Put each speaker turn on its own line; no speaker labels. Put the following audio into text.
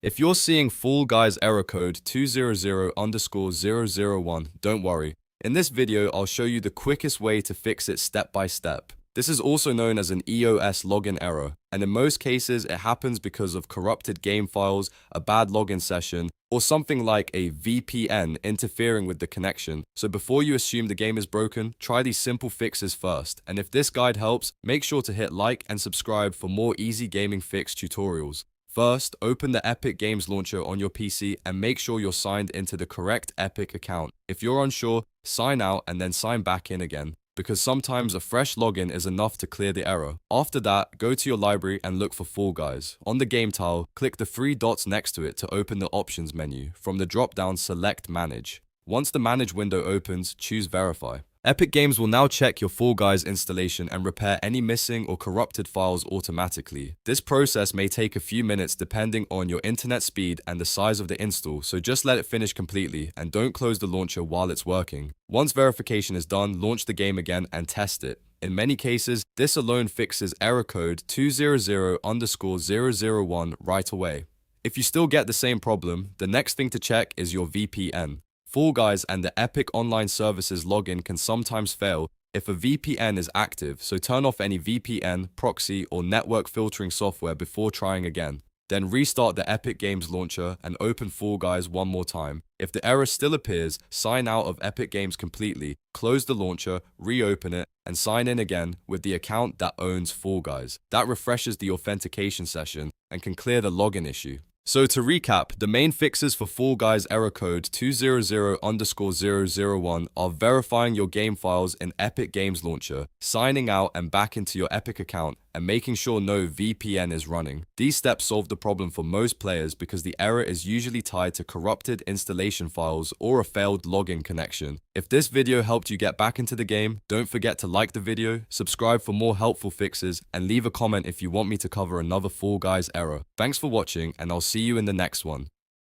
If you're seeing Fall Guys error code 200_001, don't worry. In this video, I'll show you the quickest way to fix it step by step. This is also known as an EOS login error, and in most cases it happens because of corrupted game files, a bad login session, or something like a VPN interfering with the connection. So before you assume the game is broken, try these simple fixes first. And if this guide helps, make sure to hit like and subscribe for more easy gaming fix tutorials. First, open the Epic Games launcher on your PC and make sure you're signed into the correct Epic account. If you're unsure, sign out and then sign back in again, because sometimes a fresh login is enough to clear the error. After that, go to your library and look for Fall Guys. On the game tile, click the three dots next to it to open the options menu. From the drop-down, select Manage. Once the Manage window opens, choose Verify. Epic Games will now check your Fall Guys installation and repair any missing or corrupted files automatically. This process may take a few minutes depending on your internet speed and the size of the install, so just let it finish completely and don't close the launcher while it's working. Once verification is done, launch the game again and test it. In many cases, this alone fixes error code 200_001 right away. If you still get the same problem, the next thing to check is your VPN. Fall Guys and the Epic Online Services login can sometimes fail if a VPN is active, so turn off any VPN, proxy, or network filtering software before trying again. Then restart the Epic Games launcher and open Fall Guys one more time. If the error still appears, sign out of Epic Games completely, close the launcher, reopen it, and sign in again with the account that owns Fall Guys. That refreshes the authentication session and can clear the login issue. So to recap, the main fixes for Fall Guys error code 200_001 are verifying your game files in Epic Games Launcher, signing out and back into your Epic account, and making sure no VPN is running. These steps solve the problem for most players because the error is usually tied to corrupted installation files or a failed login connection. If this video helped you get back into the game, don't forget to like the video, subscribe for more helpful fixes, and leave a comment if you want me to cover another Fall Guys error. Thanks for watching, and I'll see you in the next one.